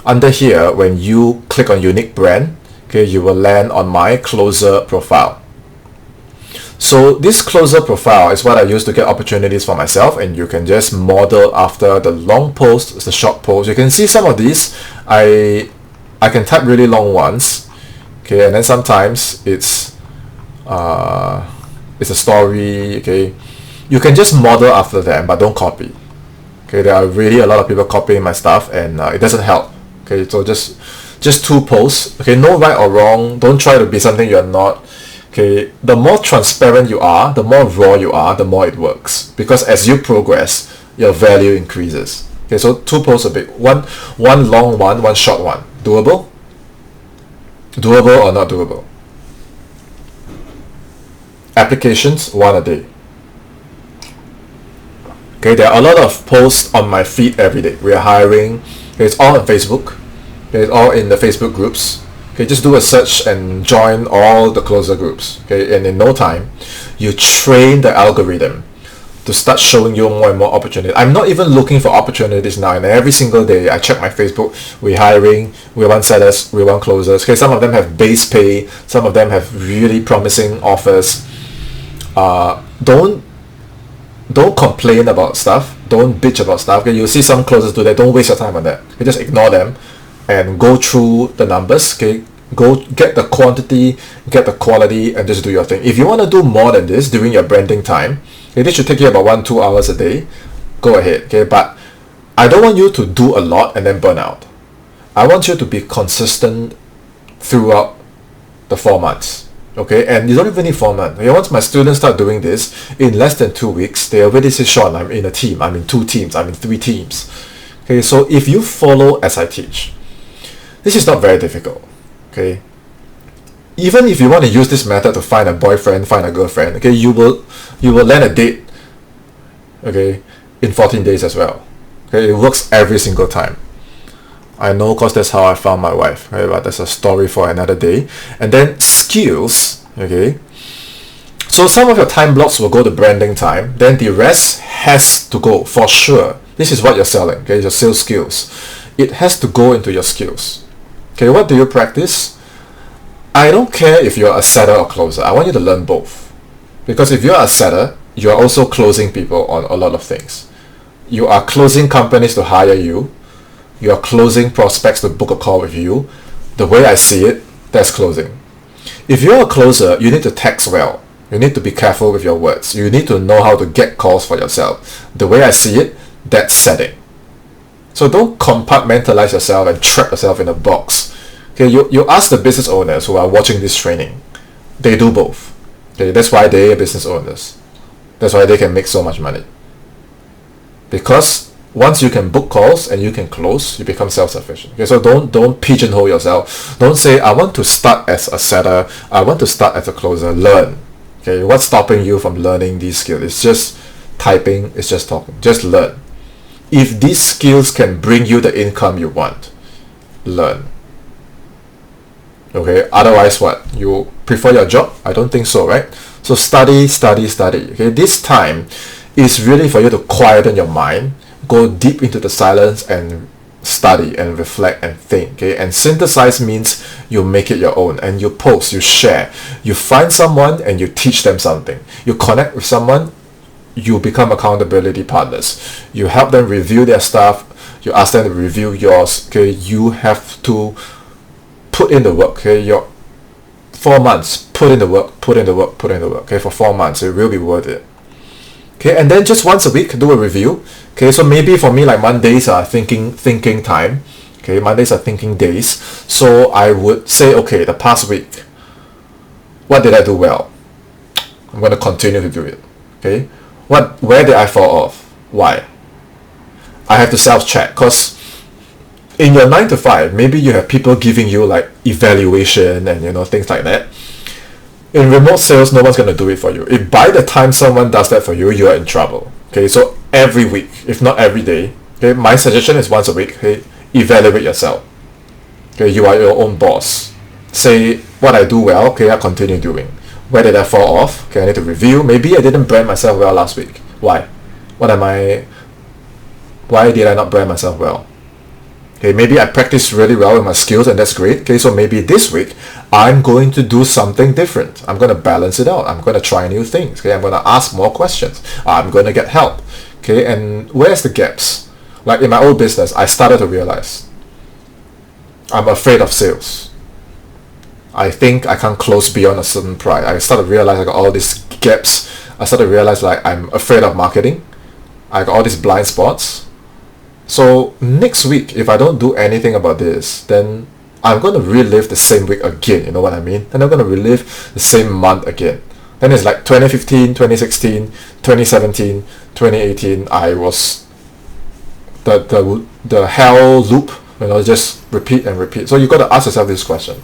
under here, when you click on unique brand, okay, you will land on my closer profile. So this closer profile is what I use to get opportunities for myself, and you can just model after the long posts, the short posts. You can see some of these, I can type really long ones, okay, and then sometimes it's a story. Okay, you can just model after them, but don't copy. Okay, there are really a lot of people copying my stuff, and it doesn't help. Okay, so just 2 posts. Okay, no right or wrong. Don't try to be something you're not. Okay, the more transparent you are, the more raw you are, the more it works. Because as you progress, your value increases. Okay, so 2 posts a bit. One long one short one. Doable? Doable or not doable? Applications, 1 a day. Okay, there are a lot of posts on my feed every day. We are hiring. Okay, it's all on Facebook. Okay, all in the Facebook groups. Okay, just do a search and join all the closer groups. Okay, and in no time, you train the algorithm to start showing you more and more opportunities. I'm not even looking for opportunities now, and every single day I check my Facebook. We're hiring, we want sellers, we want closers. Okay, some of them have base pay, some of them have really promising offers. Don't complain about stuff, don't bitch about stuff. Okay, you see some closers do that, don't waste your time on that. Okay, just ignore them and go through the numbers. Okay, go get the quantity, get the quality, and just do your thing. If you want to do more than this during your branding time, okay, this should take you about 1-2 hours a day. Go ahead, okay? But I don't want you to do a lot and then burn out. I want you to be consistent throughout the 4 months, okay? And you don't even need 4 months. Okay, once my students start doing this, in less than 2 weeks, they already say, Sean, I'm in a team, I'm in 2 teams, I'm in 3 teams. Okay, so if you follow as I teach, this is not very difficult, okay? Even if you want to use this method to find a boyfriend, find a girlfriend, okay, you will land a date, okay, in 14 days as well. Okay, it works every single time. I know, because that's how I found my wife, okay, but that's a story for another day. And then skills, okay, so some of your time blocks will go to branding time, then the rest has to go for sure. This is what you're selling, okay, your sales skills. It has to go into your skills. Okay, what do you practice? I don't care if you're a setter or closer. I want you to learn both. Because if you're a setter, you're also closing people on a lot of things. You are closing companies to hire you. You are closing prospects to book a call with you. The way I see it, that's closing. If you're a closer, you need to text well. You need to be careful with your words. You need to know how to get calls for yourself. The way I see it, that's setting. So don't compartmentalize yourself and trap yourself in a box. Okay, you ask the business owners who are watching this training. They do both. Okay, that's why they are business owners. That's why they can make so much money. Because once you can book calls and you can close, you become self-sufficient. Okay, so don't pigeonhole yourself. Don't say, I want to start as a setter, I want to start as a closer. Learn. Okay, what's stopping you from learning these skills? It's just typing, it's just talking. Just learn. If these skills can bring you the income you want, learn. Okay, otherwise what? You prefer your job? I don't think so, right? So study. Okay, this time is really for you to quieten your mind, go deep into the silence and study and reflect and think. Okay, and synthesize means you make it your own and you post, you share, you find someone and you teach them something. You connect with someone, you become accountability partners. You help them review their stuff, you ask them to review yours. Okay, you have to put in the work. Okay, your 4 months, put in the work. Okay, for 4 months, it will be worth it. Okay, and then just once a week, do a review. Okay, so maybe for me, like Mondays are thinking time. Okay, Mondays are thinking days. So I would say, okay, the past week, what did I do well? I'm going to continue to do it. Okay, where did I fall off? Why? I have to self-check, because in your 9 to 5, maybe you have people giving you like evaluation and things like that. In remote sales, no one's going to do it for you. If by the time someone does that for you, you are in trouble. Okay, so every week, if not every day, okay, my suggestion is once a week, okay, evaluate yourself. Okay, you are your own boss. Say, what I do well, okay, I continue doing. Where did I fall off? Okay, I need to review. Maybe I didn't brand myself well last week. Why? Why did I not brand myself well? Okay, maybe I practiced really well with my skills and that's great. Okay, so maybe this week I'm going to do something different. I'm going to balance it out. I'm going to try new things. Okay, I'm going to ask more questions. I'm going to get help. Okay, and where's the gaps? Like in my old business, I started to realize I'm afraid of sales. I think I can't close beyond a certain price. I started to realize I got all these gaps. I started to realize like I'm afraid of marketing. I got all these blind spots. So next week, if I don't do anything about this, then I'm going to relive the same week again. You know what I mean? And I'm going to relive the same month again. Then it's like 2015, 2016, 2017, 2018. I was the hell loop. Just repeat and repeat. So you got to ask yourself this question: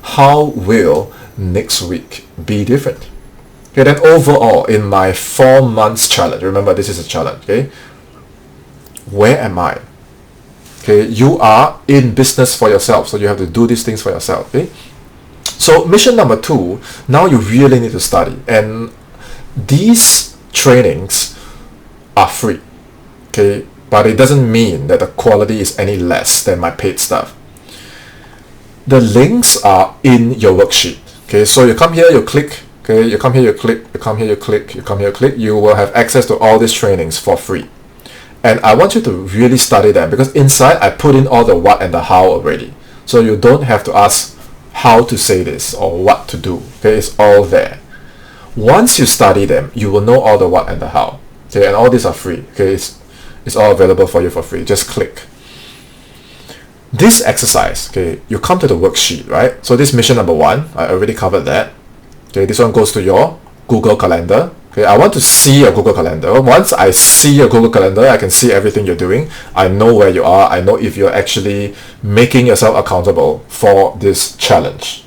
how will next week be different? Okay, then overall in my 4 months challenge, remember this is a challenge, okay? Where am I? Okay, you are in business for yourself, so you have to do these things for yourself. Okay, so mission number 2, now you really need to study, and these trainings are free. Okay, but it doesn't mean that the quality is any less than my paid stuff. The links are in your worksheet. Okay, so you come here, you click. Okay, you come here, you click. You come here, you click. You come here, you click. You will have access to all these trainings for free. And I want you to really study them, because inside I put in all the what and the how already. So you don't have to ask how to say this or what to do. Okay, it's all there. Once you study them, you will know all the what and the how. Okay, and all these are free. Okay, it's all available for you for free. Just click. This exercise, okay, you come to the worksheet, right? So this mission number 1, I already covered that. Okay, this one goes to your Google Calendar. Okay, I want to see your Google Calendar. Once I see your Google Calendar, I can see everything you're doing. I know where you are. I know if you're actually making yourself accountable for this challenge.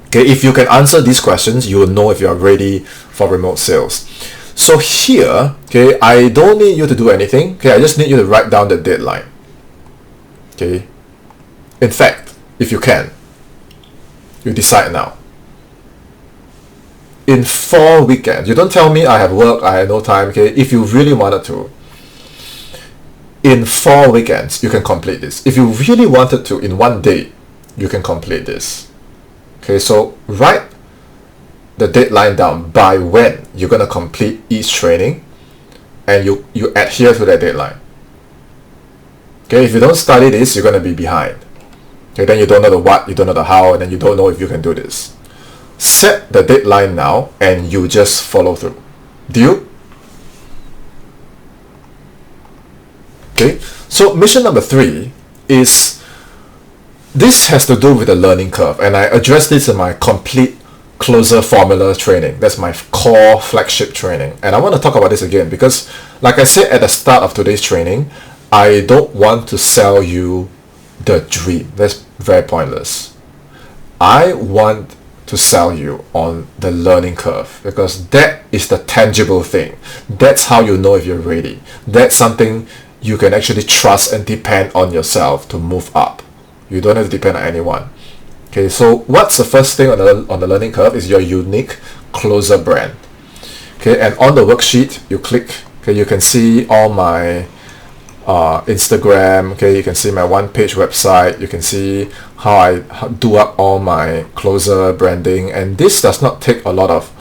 Okay, if you can answer these questions, you will know if you are ready for remote sales. So here, okay, I don't need you to do anything. Okay, I just need you to write down the deadline. Okay, in fact, if you can, you decide now. In 4 weekends, you don't tell me I have work, I have no time. Okay, if you really wanted to, in 4 weekends, you can complete this. If you really wanted to, in 1 day, you can complete this. Okay, so write the deadline down by when you're going to complete each training, and you adhere to that deadline. Okay, if you don't study this, you're going to be behind. Okay, then you don't know the what, you don't know the how, and then you don't know if you can do this. Set the deadline now, and you just follow through. Deal? Okay, so mission number 3 is, this has to do with the learning curve, and I address this in my complete closer formula training. That's my core flagship training, and I want to talk about this again because, like I said at the start of today's training, I don't want to sell you the dream. That's very pointless. I want to sell you on the learning curve, because that is the tangible thing. That's how you know if you're ready. That's something you can actually trust and depend on yourself to move up. You don't have to depend on anyone. Okay, so what's the first thing on the learning curve is your unique closer brand. Okay, and on the worksheet you click. Okay, you can see all my Instagram. Okay, you can see my one-page website. You can see how I do up all my closer branding, and this does not take a lot of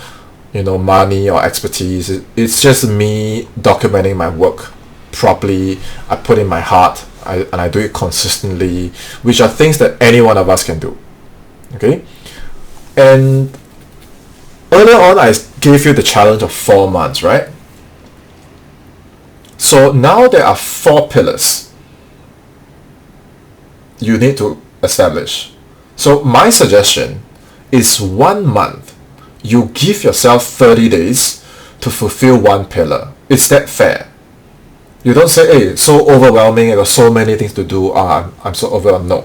money or expertise. It's just me documenting my work properly. I put in my heart, and I do it consistently, which are things that any one of us can do. Okay, and earlier on I gave you the challenge of 4 months, right? So now there are 4 pillars you need to establish. So my suggestion is 1 month. You give yourself 30 days to fulfill 1 pillar. It's that fair. You don't say, hey, it's so overwhelming, I got so many things to do, I'm so overwhelmed. No.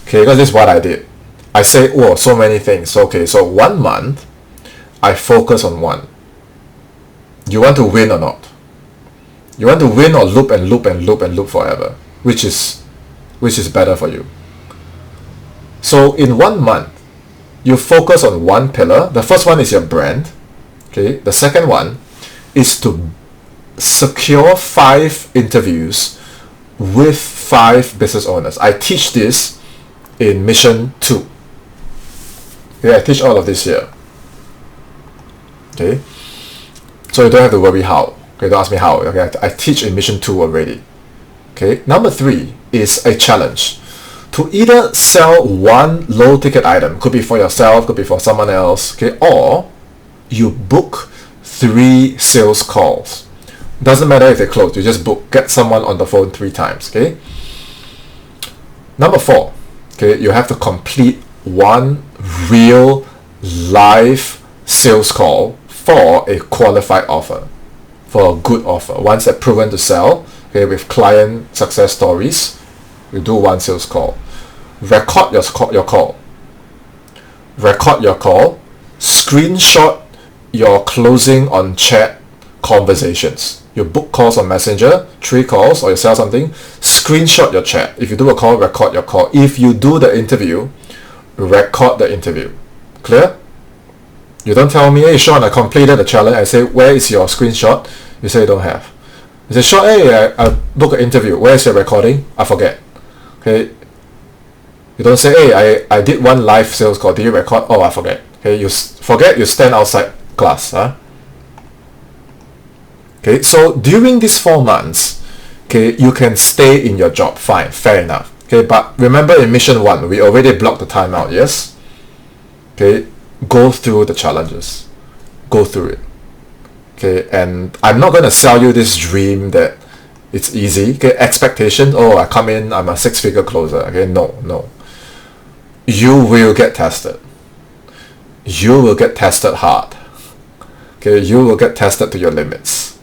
Okay, because this is what I did. I say, oh, so many things. Okay, so 1 month, I focus on 1. You want to win or not? You want to win or loop and loop and loop and loop forever? Which is better for you? So in 1 month, you focus on 1 pillar. The first one is your brand. Okay. The second one is to secure 5 interviews with 5 business owners. I teach this in mission 2. Okay, I teach all of this here. Okay. So you don't have to worry how. Okay, don't ask me how. Okay, I teach in mission 2 already. Okay, number 3 is a challenge. To either sell 1 low ticket item, could be for yourself, could be for someone else, okay, or you book 3 sales calls. Doesn't matter if they close, you just book, get someone on the phone 3 times, okay? Number 4, okay, you have to complete 1 real live sales call for a qualified offer, for a good offer. Once they're proven to sell, okay, with client success stories, you do 1 sales call. Record your call. Record your call. Screenshot your closing on chat conversations. You book calls on Messenger, 3 calls, or you sell something, screenshot your chat. If you do a call, record your call. If you do the interview, record the interview. Clear? You don't tell me, hey Sean, I completed the challenge. I say, where is your screenshot? You say you don't have. You say, Sean, hey, I booked an interview. Where's your recording? I forget. Okay. You don't say, hey, I did one live sales call. Did you record? Oh, I forget. Okay, you forget, you stand outside class. Huh? Okay, so during these 4 months, okay, you can stay in your job. Fine, fair enough. Okay, but remember in mission 1, we already blocked the time out, yes? Okay, go through the challenges. Go through it. Okay, and I'm not going to sell you this dream that it's easy. Okay, expectation, oh, I come in, I'm a 6-figure closer. Okay, no. You will get tested. You will get tested hard. Okay, you will get tested to your limits.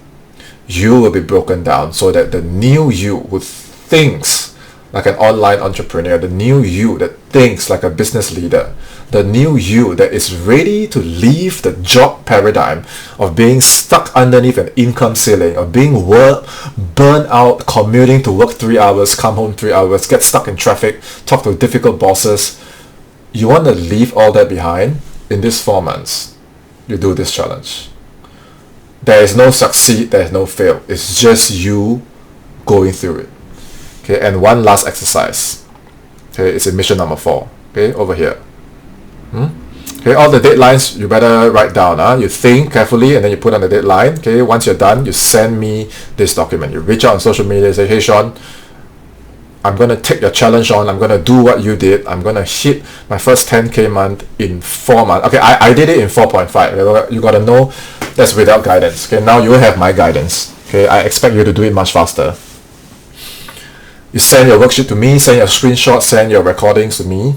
You will be broken down so that the new you who thinks like an online entrepreneur, the new you that thinks like a business leader, the new you that is ready to leave the job paradigm of being stuck underneath an income ceiling, of being burnt out, commuting to work 3 hours, come home 3 hours, get stuck in traffic, talk to difficult bosses. You want to leave all that behind. In these 4 months, you do this challenge. There is no succeed, there is no fail. It's just you going through it. Okay, and one last exercise. Okay, it's in mission number 4. Okay, over here. Okay, all the deadlines you better write down. You think carefully and then you put on the deadline. Okay, once you're done, you send me this document. You reach out on social media and say, hey Sean, I'm going to take your challenge on. I'm going to do what you did. I'm going to hit my first 10K month in 4 months. Okay, I did it in 4.5. You got to know that's without guidance. Okay, now you have my guidance. Okay, I expect you to do it much faster. You send your worksheet to me, send your screenshots, send your recordings to me.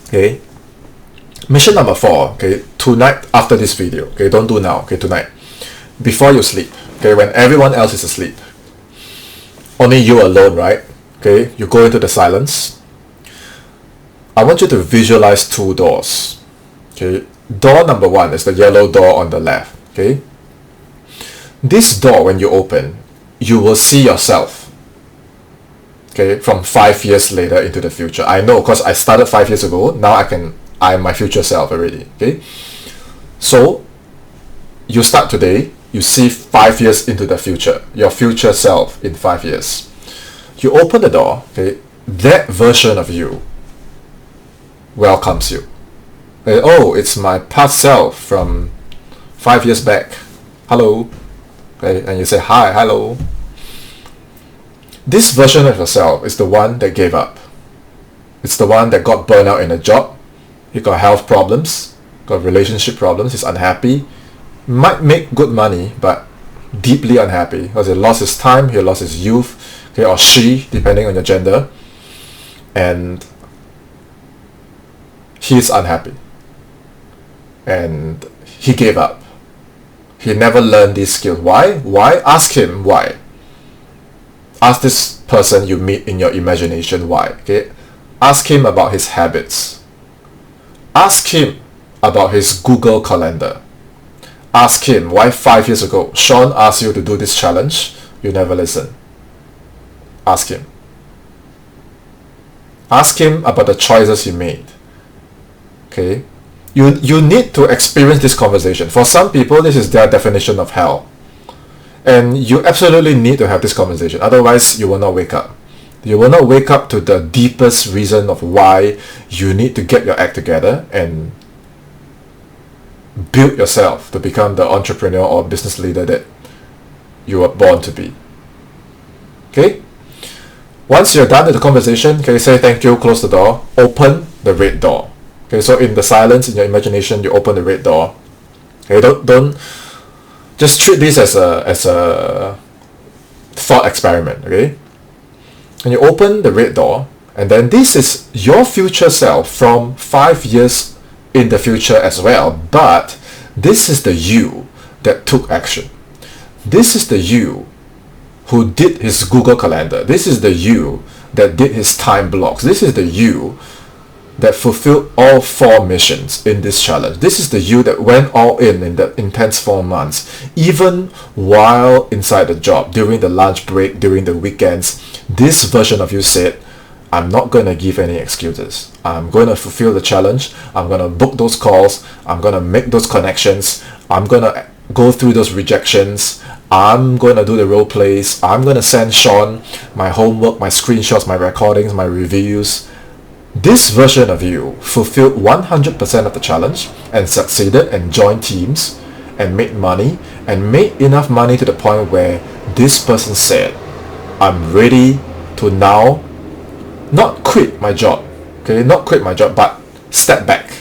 Okay. Mission number 4. Okay, tonight after this video. Okay, don't do now. Okay, tonight. Before you sleep. Okay, when everyone else is asleep. Only you alone, right? Okay, you go into the silence. I want you to visualize 2 doors. Okay, door number 1 is the yellow door on the left. Okay, this door, when you open, you will see yourself. Okay, from 5 years later into the future. I know, because I started 5 years ago. Now I'm my future self already. Okay, so you start today. You see 5 years into the future, your future self in 5 years. You open the door, okay, that version of you welcomes you. Okay, oh, it's my past self from 5 years back. Hello. Okay, and you say, hi, hello. This version of yourself is the one that gave up. It's the one that got burned out in a job. He got health problems, got relationship problems, he's unhappy. Might make good money, but deeply unhappy because he lost his time, he lost his youth, okay, or she, depending on your gender, and he's unhappy. And he gave up. He never learned these skills. Why? Why? Ask him why. Ask this person you meet in your imagination why. Okay? Ask him about his habits. Ask him about his Google Calendar. Ask him why 5 years ago Sean asked you to do this challenge, you never listen. Ask him. Ask him about the choices he made. Okay? You need to experience this conversation. For some people, this is their definition of hell. And you absolutely need to have this conversation. Otherwise, you will not wake up. You will not wake up to the deepest reason of why you need to get your act together and build yourself to become the entrepreneur or business leader that you were born to be. Okay? Once you're done with the conversation, okay, say thank you, close the door, open the red door. Okay, so in the silence, in your imagination, you open the red door. Okay, don't just treat this as a thought experiment. Okay, and you open the red door, and then this is your future self from 5 years in the future as well. But this is the you that took action. This is the you who did his Google Calendar. This is the you that did his time blocks. This is the you that fulfilled all 4 missions in this challenge. This is the you that went all in the intense 4 months. Even while inside the job, during the lunch break, during the weekends, this version of you said, I'm not going to give any excuses. I'm going to fulfill the challenge. I'm going to book those calls. I'm going to make those connections. I'm going to go through those rejections. I'm going to do the role plays. I'm going to send Sean my homework, my screenshots, my recordings, my reviews. This version of you fulfilled 100% of the challenge and succeeded and joined teams and made money and made enough money to the point where this person said, I'm ready to now not quit my job, okay, not quit my job, but step back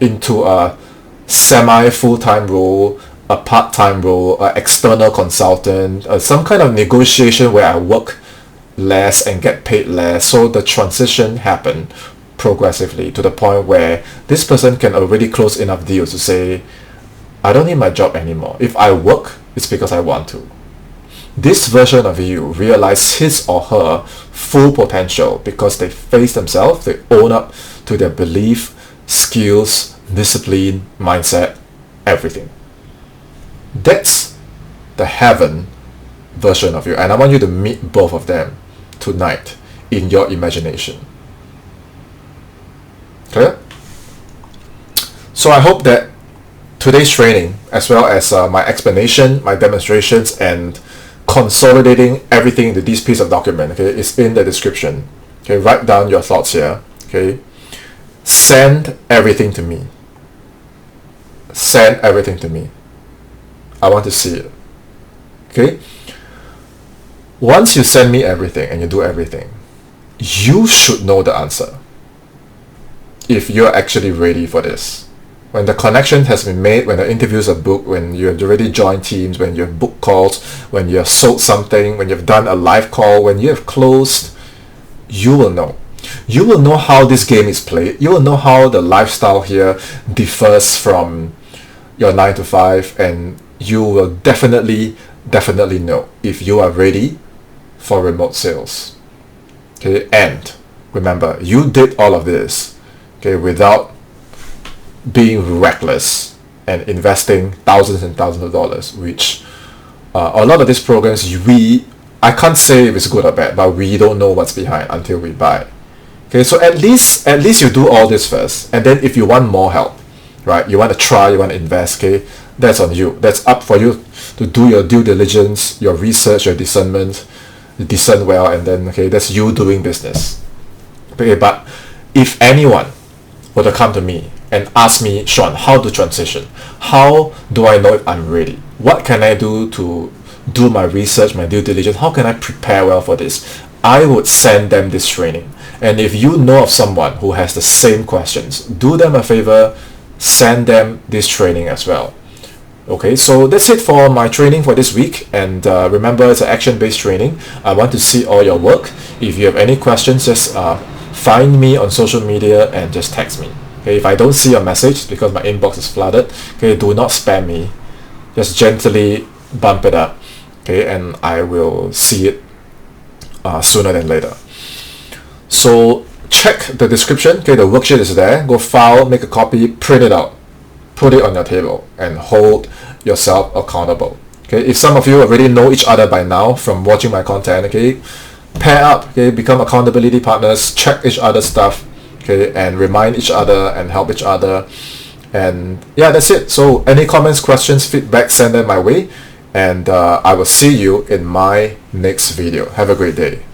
into a semi full-time role, a part-time role, an external consultant, some kind of negotiation where I work less and get paid less. So the transition happened progressively to the point where this person can already close enough deals to say, I don't need my job anymore. If I work, it's because I want to. This version of you realized his or her full potential because they face themselves, they own up to their belief, skills, discipline, mindset, everything. That's the heaven version of you. And I want you to meet both of them tonight in your imagination. Okay? So I hope that today's training, as well as my explanation, my demonstrations, and consolidating everything into this piece of document, okay, is in the description. Okay, write down your thoughts here. Okay, send everything to me. Send everything to me. I want to see it. Okay. Once you send me everything and you do everything, you should know the answer. If you're actually ready for this. When the connection has been made, when the interviews are booked, when you have already joined teams, when you've booked calls, when you have sold something, when you've done a live call, when you have closed, you will know. You will know how this game is played. You will know how the lifestyle here differs from your 9 to 5, and you will definitely know if you are ready for remote sales. Okay, and remember, you did all of this, okay, without being reckless and investing thousands and thousands of dollars, which a lot of these programs, I can't say if it's good or bad, but we don't know what's behind until we buy. Okay, so at least you do all this first, and then if you want more help, right, you want to try, you want to invest, okay, that's on you. That's up for you to do your due diligence, your research, your discernment, discern well, and then, okay, that's you doing business. Okay, but if anyone were to come to me and ask me, Sean, how to transition? How do I know if I'm ready? What can I do to do my research, my due diligence? How can I prepare well for this? I would send them this training. And if you know of someone who has the same questions, do them a favor, send them this training as well. Okay, so that's it for my training for this week. And remember, it's an action-based training. I want to see all your work. If you have any questions, just find me on social media and just text me. Okay, if I don't see your message because my inbox is flooded, okay, do not spam me. Just gently bump it up, okay, and I will see it sooner than later. So check the description. Okay, the worksheet is there. Go file, make a copy, print it out, put it on your table, and hold yourself accountable. Okay, if some of you already know each other by now from watching my content, okay, pair up, okay, become accountability partners, check each other's stuff, okay, and remind each other and help each other. And yeah, that's it. So any comments, questions, feedback, send them my way, and I will see you in my next video. Have a great day.